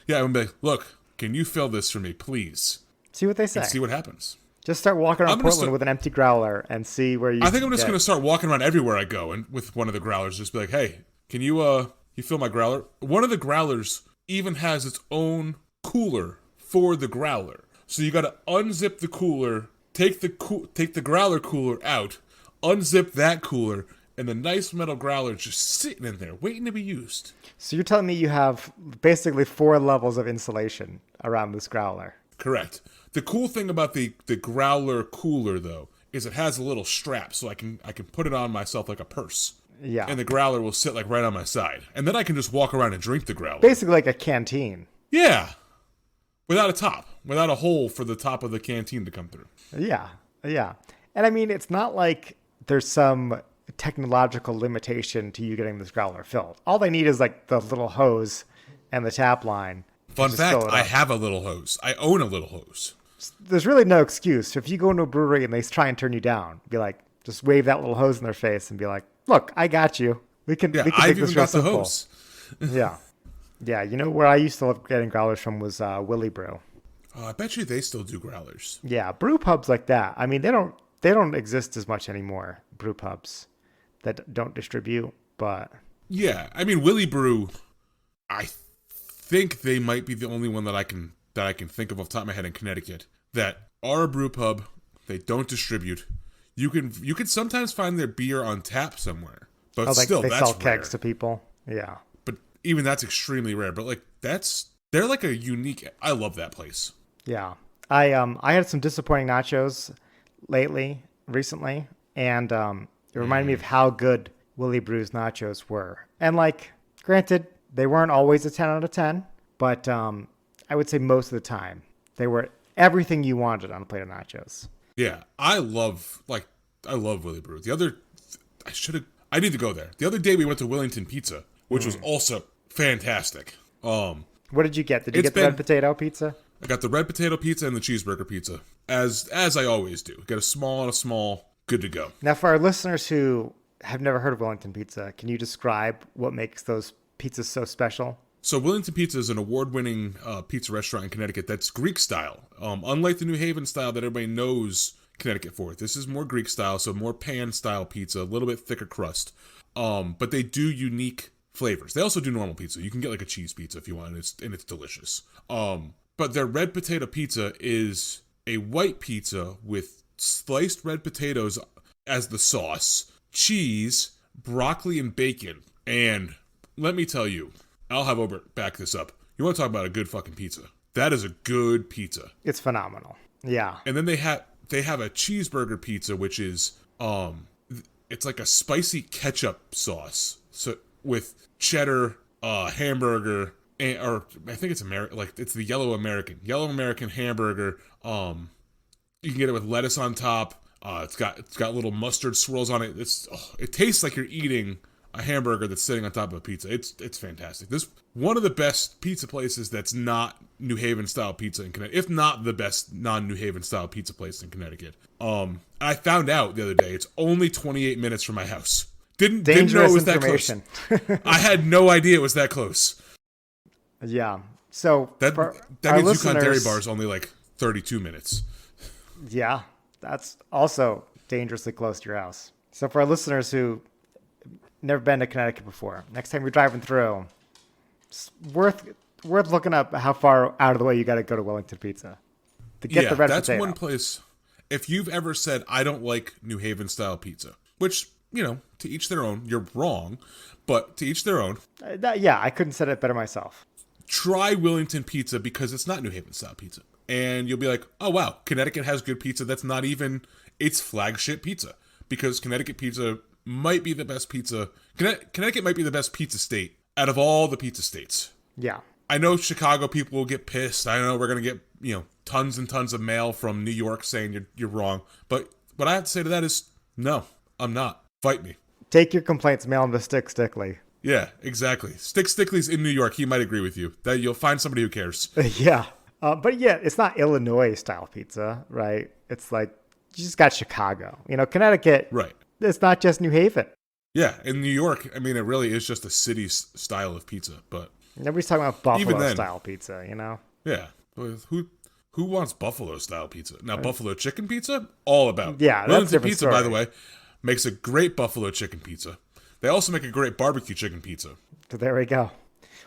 Yeah, I'm going to be like, look, can you fill this for me, please? See what they say. And see what happens. Just start walking around Portland with an empty growler and see where you I think I'm just going to start walking around everywhere I go and with one of the growlers. Just be like, hey, can you fill my growler? One of the growlers even has its own cooler for the growler. So you got to unzip the cooler, take the growler cooler out, unzip that cooler, and the nice metal growler just sitting in there waiting to be used. So you're telling me you have basically 4 levels of insulation around this growler? Correct. The cool thing about the growler cooler though is it has a little strap, so I can put it on myself like a purse. Yeah. And the growler will sit like right on my side, and then I can just walk around and drink the growler. Basically like a canteen. Yeah. Without a top. Without a hole for the top of the canteen to come through. Yeah. Yeah. And I mean, it's not like there's some technological limitation to you getting this growler filled. All they need is like the little hose and the tap line. Fun fact, I have a little hose. I own a little hose. There's really no excuse. If you go into a brewery and they try and turn you down, be like, just wave that little hose in their face and be like, look, I got you. We can I've make even this real got the simple. hose. Yeah. Yeah, you know where I used to love getting growlers from was Willy Brew. I bet you they still do growlers. Yeah, brew pubs like that. I mean, they don't exist as much anymore. Brew pubs that don't distribute, but yeah, I mean Willy Brew. I think they might be the only one that I can think of off the top of my head in Connecticut that are a brew pub. They don't distribute. You can sometimes find their beer on tap somewhere, but still they that's sell kegs rare. to people. Yeah. But even that's extremely rare. But like they're like a unique. I love that place. Yeah. I had some disappointing nachos recently, and it reminded me of how good Willy Brew's nachos were. And like, granted, they weren't always a 10 out of 10, but I would say most of the time they were everything you wanted on a plate of nachos. Yeah, I love Willy Brew. I need to go there. The other day we went to Wellington Pizza, which was also fantastic. What did you get? Did you get the red potato pizza? I got the red potato pizza and the cheeseburger pizza, as I always do. Get a small and a small, good to go. Now, for our listeners who have never heard of Wellington Pizza, can you describe what makes those pizzas so special? So Wellington Pizza is an award-winning pizza restaurant in Connecticut that's Greek style. Unlike the New Haven style that everybody knows Connecticut for, this is more Greek style, so more pan-style pizza, a little bit thicker crust. But they do unique flavors. They also do normal pizza. You can get like a cheese pizza if you want, and it's delicious. But their red potato pizza is a white pizza with sliced red potatoes as the sauce, cheese, broccoli, and bacon. And let me tell you, I'll have Obert back this up. You want to talk about a good fucking pizza? That is a good pizza. It's phenomenal. Yeah. And then they they have a cheeseburger pizza, which is it's like a spicy ketchup sauce, so with cheddar, hamburger, or I think it's it's the yellow American hamburger. You can get it with lettuce on top. It's got little mustard swirls on it. It tastes like you're eating a hamburger that's sitting on top of a pizza. It's fantastic. This one of the best pizza places that's not New Haven style pizza in Connecticut, if not the best non-New Haven style pizza place in Connecticut. I found out the other day it's only 28 minutes from my house. Didn't know it was that close. I had no idea it was that close. Yeah. So that means Yukon Dairy Bar is only like 32 minutes. Yeah, that's also dangerously close to your house. So for our listeners who never been to Connecticut before, next time you're driving through, it's worth looking up how far out of the way you got to go to Wellington Pizza to get the red that's potato. One place. If you've ever said I don't like New Haven style pizza, which to each their own, you're wrong, but to each their own. I couldn't say it better myself. Try Wellington Pizza because it's not New Haven style pizza. And you'll be like, oh, wow, Connecticut has good pizza. That's not even its flagship pizza. Because Connecticut pizza might be the best pizza. Connecticut might be the best pizza state out of all the pizza states. Yeah. I know Chicago people will get pissed. I know we're going to get, tons and tons of mail from New York saying you're wrong. But what I have to say to that is, no, I'm not. Fight me. Take your complaints, mail them to Stick Stickley. Yeah, exactly. Stick Stickley's in New York. He might agree with you. That you'll find somebody who cares. Yeah. But yeah, it's not Illinois style pizza, right? It's like, you just got Chicago. Connecticut, right? It's not just New Haven. Yeah, in New York, I mean, it really is just a city style of pizza, but... Nobody's talking about Buffalo style pizza, Yeah. Who wants Buffalo style pizza? Now, Buffalo chicken pizza? All about. Yeah, that's Wellington a different Pizza, story. by the way, makes a great buffalo chicken pizza. They also make a great barbecue chicken pizza. So there we go.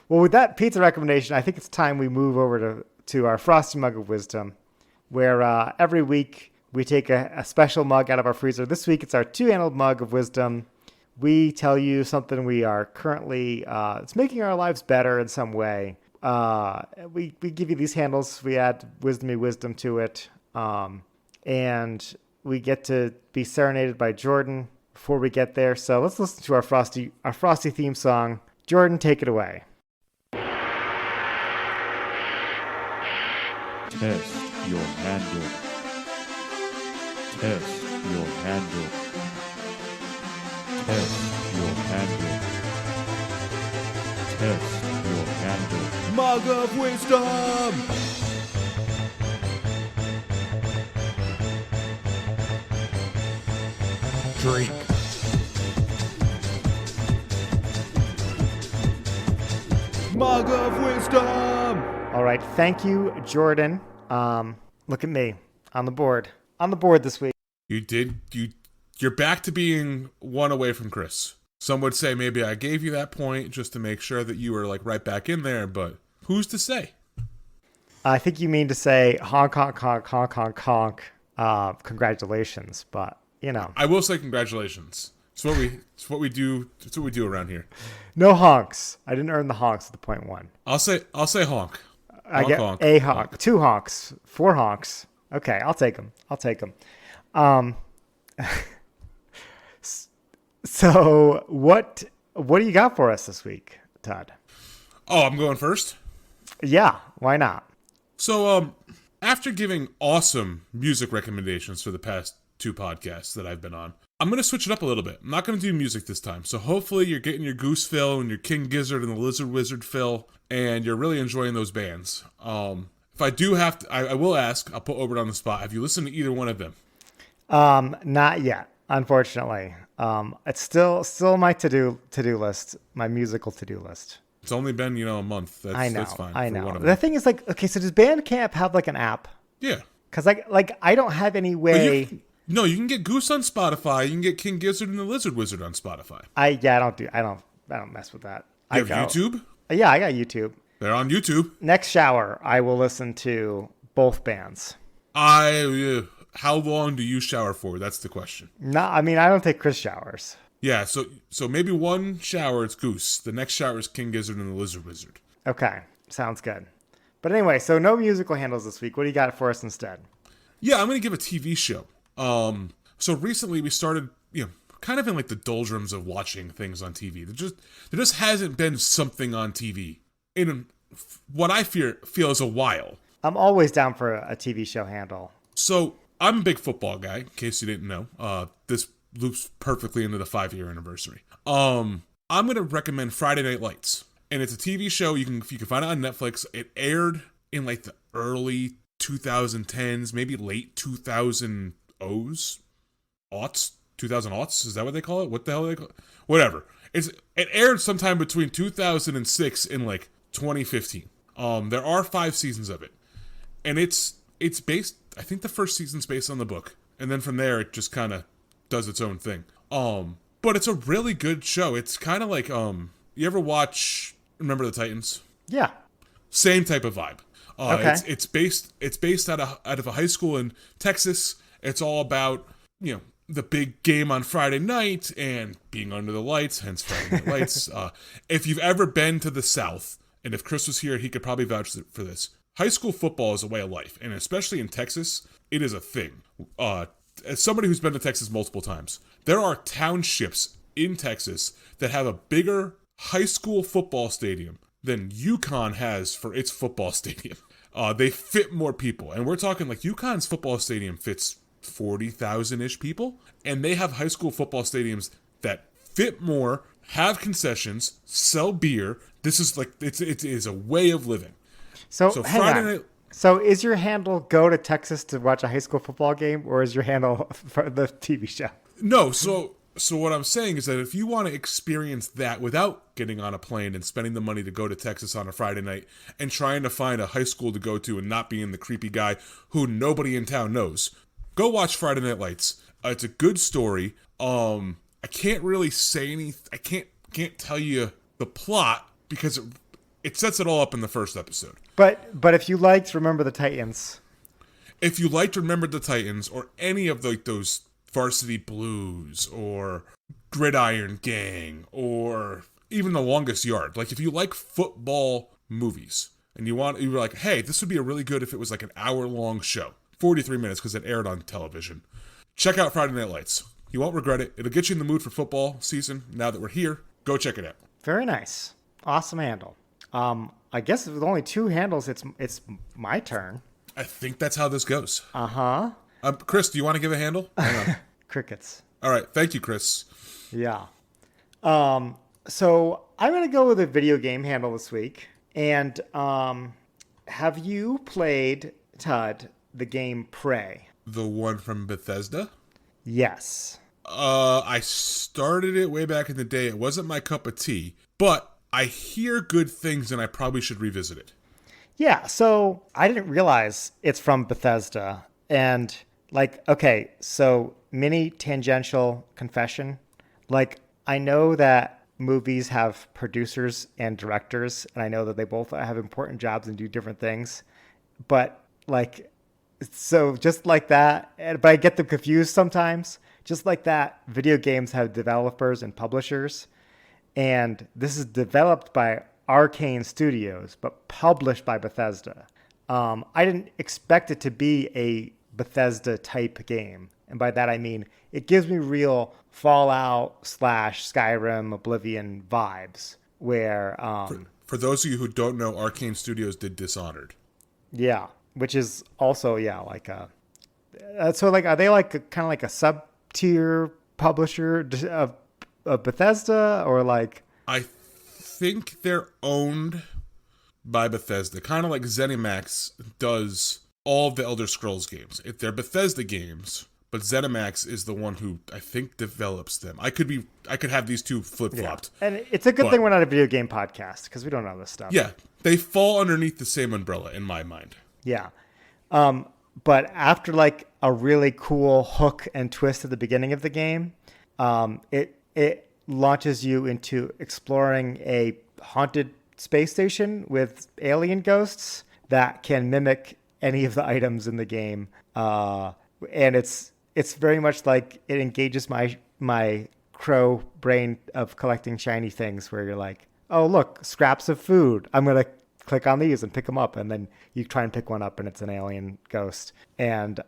Well, with that pizza recommendation, I think it's time we move over to our Frosty Mug of Wisdom, where every week we take a special mug out of our freezer. This week it's our two-handled mug of wisdom. We tell you something we are currently, it's making our lives better in some way. We give you these handles. We add wisdom to it. And we get to be serenaded by Jordan before we get there. So let's listen to our Frosty theme song. Jordan, take it away. Test your handle. Test your handle. Test your handle. Test your handle. Mug of Wisdom! Drink. Mug of Wisdom! All right. Thank you, Jordan. Look at me on the board. On the board this week. You're back to being one away from Chris. Some would say maybe I gave you that point just to make sure that you were like right back in there, but who's to say? I think you mean to say honk, honk, honk, honk, honk, honk. Congratulations, but I will say congratulations. It's what we do. It's what we do around here. No honks. I didn't earn the honks at the point one. I'll say honk. I get honk. a honk, 2 honks, 4 honks. Okay, I'll take them. So what do you got for us this week, Todd? Oh, I'm going first? Yeah, why not? So, after giving awesome music recommendations for the past 2 podcasts that I've been on, I'm going to switch it up a little bit. I'm not going to do music this time. So hopefully you're getting your Goose fill and your King Gizzard and the Lizard Wizard fill, and you're really enjoying those bands. If I do have to, I will ask, I'll put Obert on the spot. Have you listened to either one of them? Not yet, unfortunately. It's still my to-do list, my musical to-do list. It's only been, a month. That's fine. I know. One of The them. thing is, like, okay, so does Bandcamp have like an app? Yeah. Because I don't have any way. No, you can get Goose on Spotify. You can get King Gizzard and the Lizard Wizard on Spotify. I don't mess with that. You have YouTube? Yeah, I got YouTube. They're on YouTube. Next shower, I will listen to both bands. How long do you shower for? That's the question. No, I mean, I don't take Chris showers. Yeah, so maybe one shower it's Goose. The next shower is King Gizzard and the Lizard Wizard. Okay, sounds good. But anyway, so no musical handles this week. What do you got for us instead? Yeah, I'm going to give a TV show. So recently we started, kind of in like the doldrums of watching things on TV. There just hasn't been something on TV in what I feel is a while. I'm always down for a TV show handle. So I'm a big football guy, in case you didn't know. This loops perfectly into the 5-year anniversary. I'm going to recommend Friday Night Lights. And it's a TV show. You can find it on Netflix. It aired in like the early 2010s, maybe late 2000s, 2000 aughts. Is that what they call it? What the hell do they call it? Whatever. It aired sometime between 2006 and like 2015. There are 5 seasons of it, and it's based. I think the first season's based on the book, and then from there it just kind of does its own thing. But it's a really good show. It's kind of like you ever watch Remember the Titans? Yeah. Same type of vibe. Okay. It's based out of a high school in Texas. It's all about the big game on Friday night and being under the lights, hence Friday Night Lights. If you've ever been to the South, and if Chris was here, he could probably vouch for this. High school football is a way of life, and especially in Texas, it is a thing. As somebody who's been to Texas multiple times, there are townships in Texas that have a bigger high school football stadium than UConn has for its football stadium. They fit more people, and we're talking like UConn's football stadium fits 40,000-ish people, and they have high school football stadiums that fit more, have concessions, sell beer. This is like it is a way of living. So hang Friday on. night. So is your handle go to Texas to watch a high school football game, or is your handle for the TV show? No, so what I'm saying is that if you want to experience that without getting on a plane and spending the money to go to Texas on a Friday night and trying to find a high school to go to and not being the creepy guy who nobody in town knows, go watch Friday Night Lights. It's a good story. I can't really say anything. I can't tell you the plot because it sets it all up in the first episode. But if you liked Remember the Titans, If you liked Remember the Titans or any of those Varsity Blues or Gridiron Gang or even The Longest Yard, like if you like football movies and you're like, hey, this would be a really good if it was like an hour-long show, 43 minutes because it aired on television. Check out Friday Night Lights. You won't regret it. It'll get you in the mood for football season. Now that we're here, go check it out. very nice, awesome handle. I guess with only 2 handles, it's my turn. I think that's how this goes. Uh-huh. Chris, do you want to give a handle? Hang on. Crickets. All right. Thank you, Chris. Yeah. So I'm going to go with a video game handle this week. And have you played, Todd, the game Prey? The one from Bethesda? Yes. I started it way back in the day. It wasn't my cup of tea, but I hear good things and I probably should revisit it. Yeah, so I didn't realize it's from Bethesda. And okay, so mini tangential confession. I know that movies have producers and directors, and I know that they both have important jobs and do different things. But so just like that, but I get them confused sometimes. Just like that, video games have developers and publishers. And this is developed by Arcane Studios, but published by Bethesda. I didn't expect it to be a Bethesda type game. And by that, I mean, it gives me real Fallout / Skyrim, Oblivion vibes where, For those of you who don't know, Arcane Studios did Dishonored. yeah, which is also, yeah, so are they kind of like a sub tier publisher of Bethesda or I think they're owned by Bethesda, kind of like ZeniMax does all of the Elder Scrolls games. They're Bethesda games, but ZeniMax is the one who I think develops them. I could have these two flip-flopped. Yeah. And it's a good thing we're not a video game podcast because we don't know this stuff. Yeah, they fall underneath the same umbrella in my mind. Yeah. But after a really cool hook and twist at the beginning of the game, it launches you into exploring a haunted space station with alien ghosts that can mimic any of the items in the game. And it's very much like it engages my crow brain of collecting shiny things where you're like, oh, look, scraps of food. I'm going to click on these and pick them up. And then you try and pick one up and it's an alien ghost. And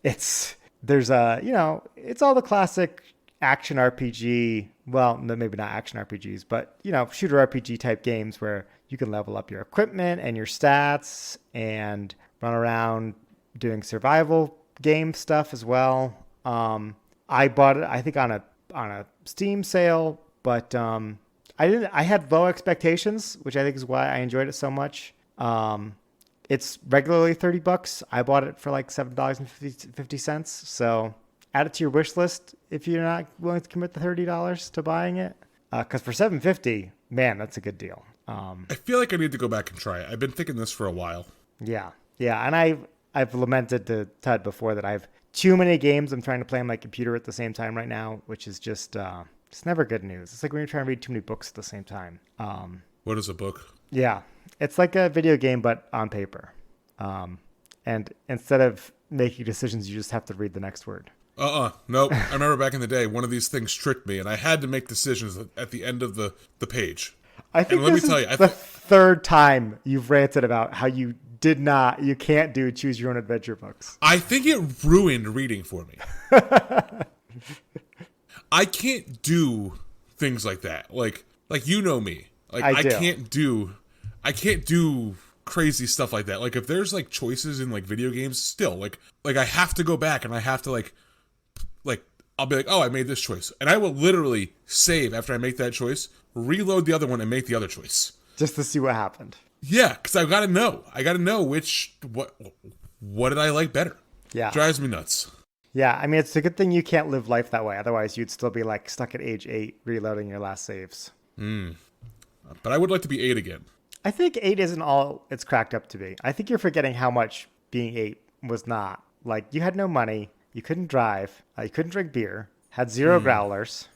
it's all the classic action RPG. Well, maybe not action RPGs, but, shooter RPG type games where you can level up your equipment and your stats and run around doing survival game stuff as well. I bought it, I think, on a Steam sale, but I had low expectations, which I think is why I enjoyed it so much. It's regularly $30. I bought it for like $7.50. So add it to your wish list if you're not willing to commit the $30 to buying it. Because for $7.50, man, that's a good deal. I feel like I need to go back and try it. I've been thinking this for a while. Yeah, and I've lamented to Tud before that I have too many games I'm trying to play on my computer at the same time right now, which is just it's never good news. It's like when you're trying to read too many books at the same time. What is a book? Yeah, it's like a video game but on paper. And instead of making decisions, you just have to read the next word. Nope. I remember back in the day, one of these things tricked me, and I had to make decisions at the end of the page. I think this is the third time you've ranted about how you can't do choose your own adventure books. I think it ruined reading for me. I can't do things like that. Like you know me. Like I can't do crazy stuff like that. Like if there's like choices in like video games still, like I have to go back and I have to like I'll be like, oh, I made this choice. And I will literally save after I make that choice, reload the other one and make the other choice. Just to see what happened. Yeah, because I gotta know. I gotta know what did I like better. Yeah. Drives me nuts. Yeah, I mean, it's a good thing you can't live life that way. Otherwise, you'd still be like stuck at age 8 reloading your last saves. But I would like to be 8 again. I think 8 isn't all it's cracked up to be. I think you're forgetting how much being 8 was not. Like, you had no money, you couldn't drive, you couldn't drink beer, had 0 growlers.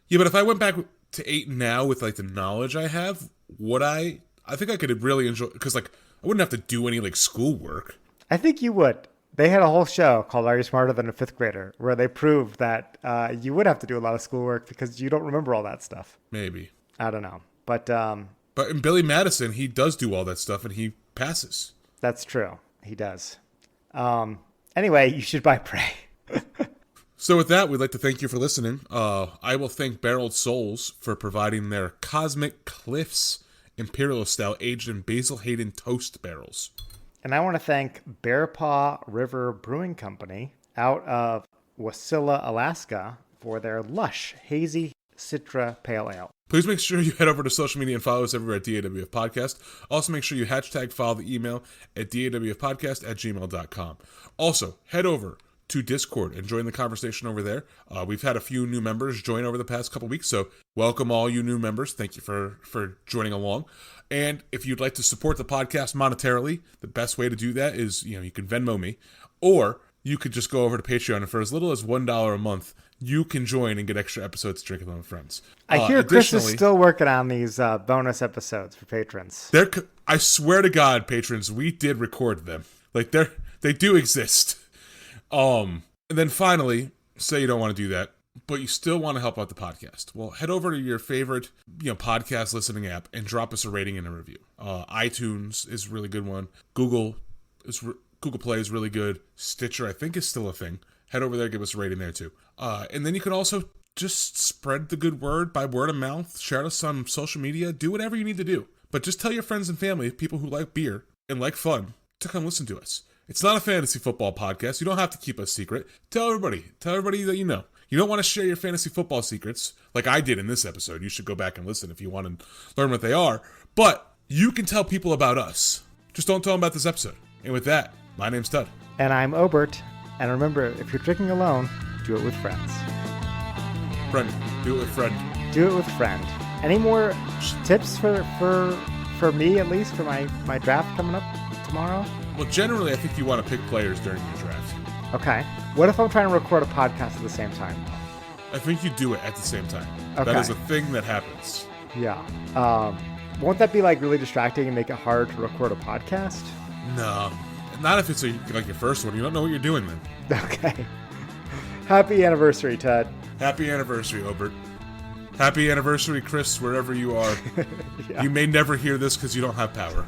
Yeah, but if I went back to 8 now with like the knowledge I have, would I think I could really enjoy, because like I wouldn't have to do any like schoolwork. I think you would. They had a whole show called Are You Smarter Than a Fifth Grader, where they proved that you would have to do a lot of schoolwork because you don't remember all that stuff. Maybe. I don't know. But in Billy Madison, he does do all that stuff and he passes. That's true. He does. Anyway, you should buy Prey. So with that, we'd like to thank you for listening. I will thank Barreled Souls for providing their Cosmic Cliffs Imperial Style aged in Basil Hayden toast barrels. And I want to thank Bear Paw River Brewing Company out of Wasilla, Alaska for their lush, hazy Citra Pale Ale. Please make sure you head over to social media and follow us everywhere at DAWF Podcast. Also, make sure you hashtag follow the email at dawfpodcast@gmail.com. Also, head over to Discord and join the conversation over there. We've had a few new members join over the past couple weeks, so welcome all you new members. Thank you for joining along. And if you'd like to support the podcast monetarily, the best way to do that is, you can Venmo me, or you could just go over to Patreon, and for as little as $1 a month, you can join and get extra episodes to drink along with friends. I hear Chris is still working on these bonus episodes for patrons. I swear to God, patrons, we did record them. Like they do exist. And then finally, say you don't want to do that, but you still want to help out the podcast. Well, head over to your favorite, podcast listening app and drop us a rating and a review. iTunes is a really good one. Google Play is really good. Stitcher, I think, is still a thing. Head over there, give us a rating there too. And then you can also just spread the good word by word of mouth, share us on social media, do whatever you need to do. But just tell your friends and family, people who like beer and like fun, to come listen to us. It's not a fantasy football podcast. You don't have to keep us secret. Tell everybody that you know. You don't want to share your fantasy football secrets like I did in this episode. You should go back and listen if you want to learn what they are. But you can tell people about us. Just don't tell them about this episode. And with that, my name's Tud. And I'm Obert. And remember, if you're drinking alone, do it with friends. Friend. Do it with friend. Do it with friend. Any more tips for me, at least, for my draft coming up tomorrow? Well, generally, I think you want to pick players during your draft. Okay. What if I'm trying to record a podcast at the same time? I think you do it at the same time. Okay. That is a thing that happens. Yeah. Won't that be really distracting and make it hard to record a podcast? No. Not if it's your first one. You don't know what you're doing then. Okay. Happy anniversary, Ted. Happy anniversary, Obert. Happy anniversary, Chris, wherever you are. Yeah. You may never hear this because you don't have power.